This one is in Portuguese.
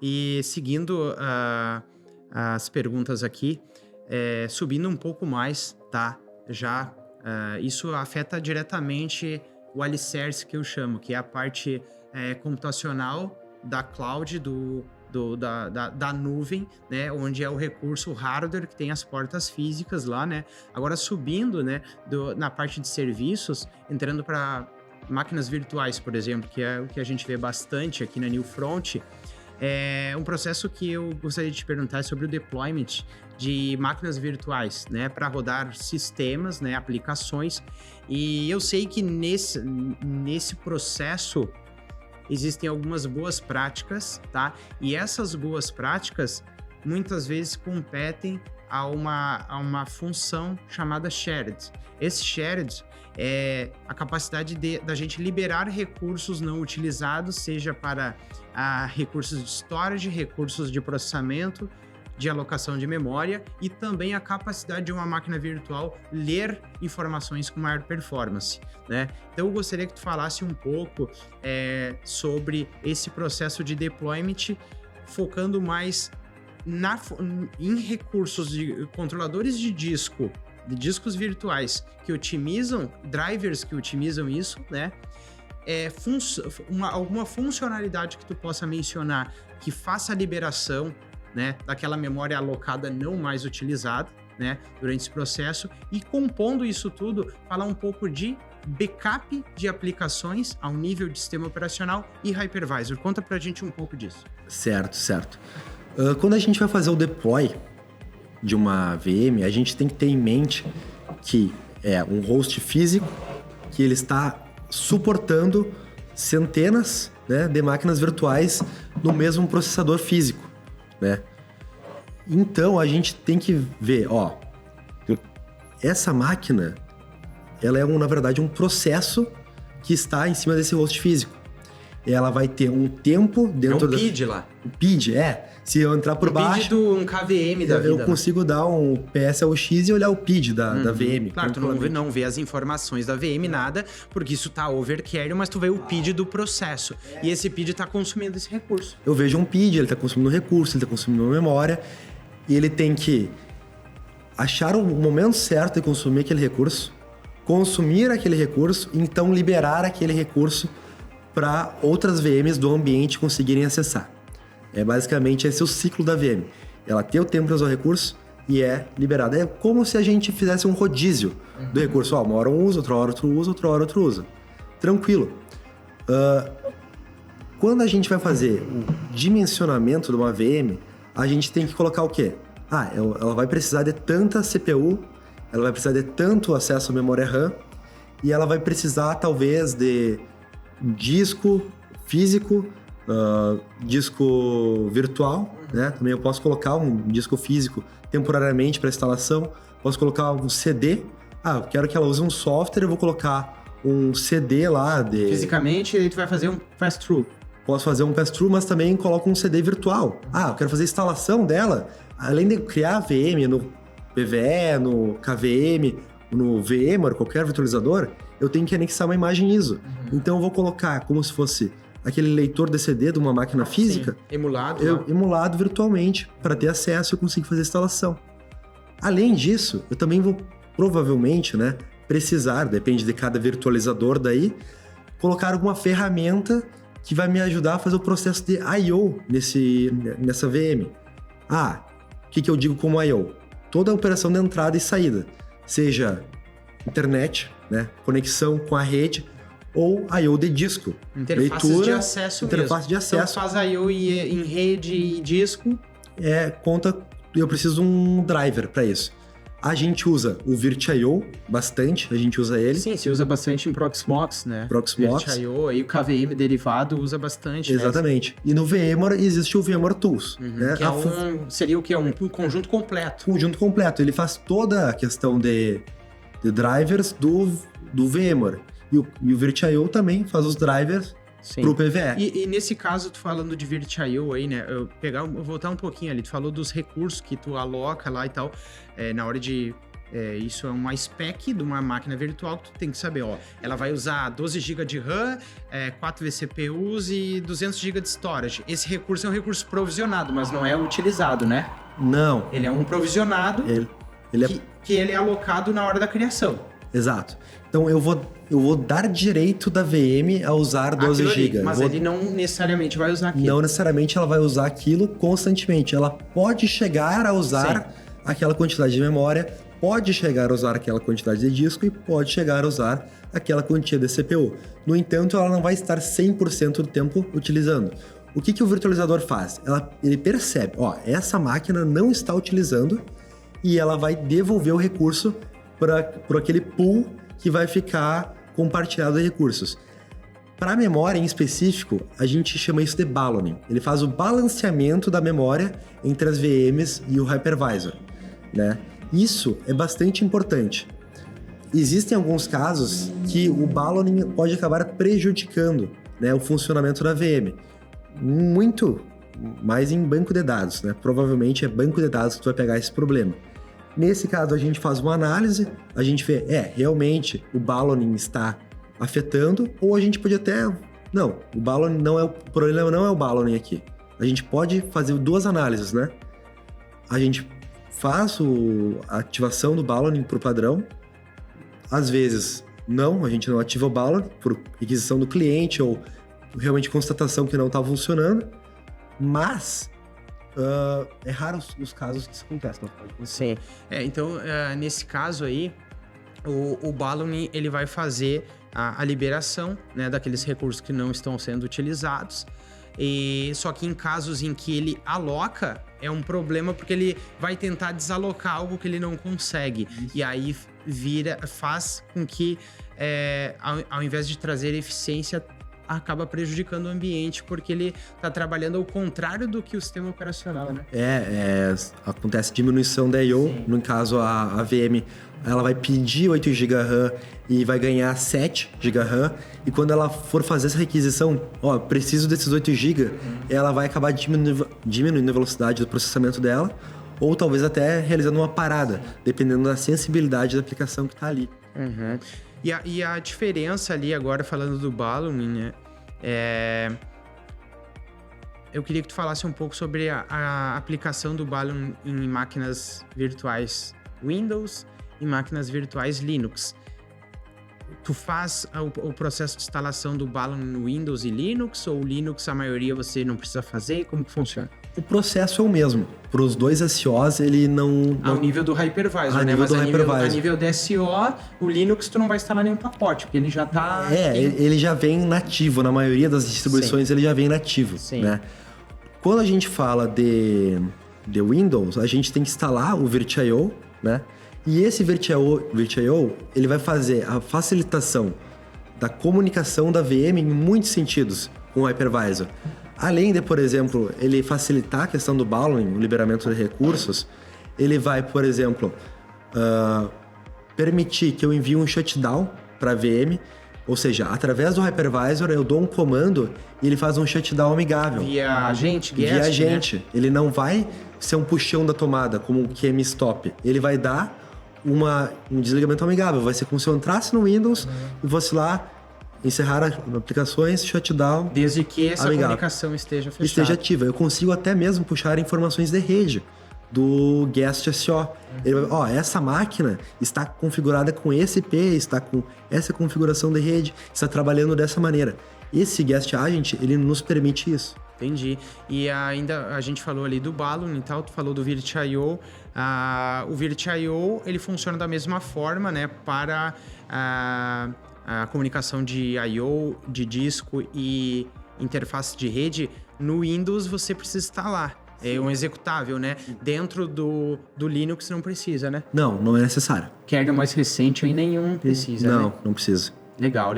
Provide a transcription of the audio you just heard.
E seguindo as perguntas aqui, subindo um pouco mais, tá? Já isso afeta diretamente o alicerce que eu chamo, que é a parte computacional da cloud, da nuvem, né? Onde é o recurso hardware que tem as portas físicas lá, né? Agora subindo, né? Na parte de serviços, entrando para máquinas virtuais, por exemplo, que é o que a gente vê bastante aqui na Newfront. Um processo que eu gostaria de te perguntar sobre o deployment de máquinas virtuais, né, para rodar sistemas, né, aplicações. E eu sei que nesse processo existem algumas boas práticas, tá? E essas boas práticas muitas vezes competem a uma função chamada shared. Esse shared é a capacidade da gente liberar recursos não utilizados, seja para recursos de storage, recursos de processamento, de alocação de memória e também a capacidade de uma máquina virtual ler informações com maior performance, né? Então eu gostaria que tu falasse um pouco sobre esse processo de deployment, focando mais em recursos de controladores de discos virtuais que otimizam, drivers que otimizam isso, né? Alguma funcionalidade que tu possa mencionar que faça a liberação, né, daquela memória alocada não mais utilizada, né, durante esse processo, e compondo isso tudo, falar um pouco de backup de aplicações ao nível de sistema operacional e hypervisor. Conta pra gente um pouco disso. Certo. Quando a gente vai fazer o deploy de uma VM, a gente tem que ter em mente que é um host físico que ele está suportando centenas, né, de máquinas virtuais no mesmo processador físico, né? Então a gente tem que ver, essa máquina, ela é na verdade um processo que está em cima desse host físico. Ela vai ter um tempo dentro do PID lá. O PID, se eu entrar por baixo... PID um KVM da vida. Eu consigo dar um PSLX e olhar o PID da VM. Claro, tu não vê as informações da VM, nada, porque isso tá overcarry, mas tu vê o PID do processo. E esse PID tá consumindo esse recurso. Eu vejo um PID, ele tá consumindo recurso, ele tá consumindo memória, e ele tem que achar o momento certo de consumir aquele recurso, consumir aquele recurso, e então liberar aquele recurso para outras VMs do ambiente conseguirem acessar. Basicamente esse é o ciclo da VM. Ela tem o tempo para usar o recurso e é liberada. É como se a gente fizesse um rodízio do recurso. Uma hora um usa, outra hora outro usa, outra hora outro usa. Tranquilo. Quando a gente vai fazer o dimensionamento de uma VM, a gente tem que colocar o quê? Ela vai precisar de tanta CPU, ela vai precisar de tanto acesso à memória RAM e ela vai precisar talvez de disco físico, disco virtual, né? Também eu posso colocar um disco físico temporariamente para instalação, posso colocar um CD. Eu quero que ela use um software, eu vou colocar um CD lá de... Fisicamente, aí tu vai fazer um pass-through. Posso fazer um pass-through, mas também coloco um CD virtual. Eu quero fazer a instalação dela, além de criar a VM no PVE, no KVM, no VMware, qualquer virtualizador, eu tenho que anexar uma imagem ISO. Então eu vou colocar como se fosse aquele leitor de CD de uma máquina física. Sim, emulado virtualmente, para ter acesso e eu consigo fazer a instalação. Além disso, eu também vou provavelmente, né, precisar, depende de cada virtualizador daí, colocar alguma ferramenta que vai me ajudar a fazer o processo de I/O nessa VM. O que eu digo como I/O? Toda a operação de entrada e saída, seja internet, né, conexão com a rede, ou I/O de disco. Interfaces de acesso interface mesmo. de acesso. Então faz I/O em rede e disco. Eu preciso de um driver para isso. A gente usa o VirtIO bastante, a gente usa ele. Sim, se usa bastante em Proxmox, né? Proxmox. VirtIO, aí o KVM derivado usa bastante. Exatamente. Né? E no VMware existe o VMware Tools. Né? Que seria o quê? Um conjunto completo. Conjunto completo. Ele faz toda a questão de drivers do VMware. E o VirtIO também faz os drivers pro PVE. E nesse caso, tu falando de VirtIO aí, né? Eu voltar um pouquinho ali. Tu falou dos recursos que tu aloca lá e tal, na hora de Isso é uma spec de uma máquina virtual que tu tem que saber, ó. Ela vai usar 12 GB de RAM, 4 vCPUs e 200 GB de storage. Esse recurso é um recurso provisionado, mas não é utilizado, né? Não. Ele é um provisionado que ele é alocado na hora da criação. Exato. Então eu vou dar direito da VM a usar 12 GB. Mas ele não necessariamente vai usar aquilo. Não necessariamente ela vai usar aquilo constantemente. Ela pode chegar a usar aquela quantidade de memória, pode chegar a usar aquela quantidade de disco e pode chegar a usar aquela quantia de CPU. No entanto, ela não vai estar 100% do tempo utilizando. O que o virtualizador faz? Ele percebe, essa máquina não está utilizando e ela vai devolver o recurso para aquele pool que vai ficar compartilhado de recursos. Para a memória em específico, a gente chama isso de balloning. Ele faz o balanceamento da memória entre as VMs e o hypervisor, né? Isso é bastante importante. Existem alguns casos que o balloning pode acabar prejudicando, né, o funcionamento da VM. Muito mais em banco de dados, né? Provavelmente é banco de dados que tu vai pegar esse problema. Nesse caso, a gente faz uma análise, a gente vê, realmente o balloning está afetando, ou a gente pode até... Não, o balloning o problema não é o balloning aqui. A gente pode fazer duas análises, né? A gente faz a ativação do balloning para o padrão. Às vezes, não, a gente não ativa o balloning por requisição do cliente ou realmente constatação que não está funcionando, mas... é raro os casos que isso acontece, não pode? Sim. Então, nesse caso aí, o balloning ele vai fazer a liberação, né, daqueles recursos que não estão sendo utilizados. Só que em casos em que ele aloca, é um problema porque ele vai tentar desalocar algo que ele não consegue. Isso. E aí faz com que, ao invés de trazer eficiência, acaba prejudicando o ambiente, porque ele está trabalhando ao contrário do que o sistema operacional, né? Acontece diminuição da I/O, no caso a VM, ela vai pedir 8 GB RAM e vai ganhar 7 GB RAM, e quando ela for fazer essa requisição, preciso desses 8 GB, ela vai acabar diminuindo a velocidade do processamento dela, ou talvez até realizando uma parada, dependendo da sensibilidade da aplicação que está ali. Uhum. E a diferença ali, agora falando do balloning, né? Eu queria que tu falasse um pouco sobre a aplicação do balloning em máquinas virtuais Windows e máquinas virtuais Linux. Tu faz o processo de instalação do balloning no Windows e Linux, ou Linux a maioria você não precisa fazer? Como que funciona? O processo é o mesmo. Para os dois SOs, ele não... Ao nível do hypervisor, né? Mas a nível do SO, o Linux tu não vai instalar nenhum pacote, porque ele já tá... ele já vem nativo. Na maioria das distribuições, ele já vem nativo, né? Quando a gente fala de Windows, a gente tem que instalar o VirtIO, né? E esse VirtIO, ele vai fazer a facilitação da comunicação da VM em muitos sentidos com o hypervisor. Além de, por exemplo, ele facilitar a questão do balloning, o liberamento de recursos, ele vai, por exemplo, permitir que eu envie um shutdown para a VM, ou seja, através do hypervisor eu dou um comando e ele faz um shutdown amigável. Via agente, Via agente. Né? Ele não vai ser um puxão da tomada, como o QM Stop. Ele vai dar um desligamento amigável. Vai ser como se eu entrasse no Windows e fosse lá encerrar as aplicações, shutdown. Desde que essa comunicação esteja fechada. Esteja ativa. Eu consigo até mesmo puxar informações de rede do Guest SO. Essa máquina está configurada com esse IP, está com essa configuração de rede, está trabalhando dessa maneira. Esse Guest Agent, ele nos permite isso. Entendi. E ainda a gente falou ali do balloning e tal, tu falou do VirtIO. O VirtIO, ele funciona da mesma forma, né, para a comunicação de I/O, de disco e interface de rede. No Windows você precisa instalar. É um executável, né? Dentro do Linux não precisa, né? Não é necessário. Kernel mais recente aí nenhum precisa, né? Não precisa. Legal.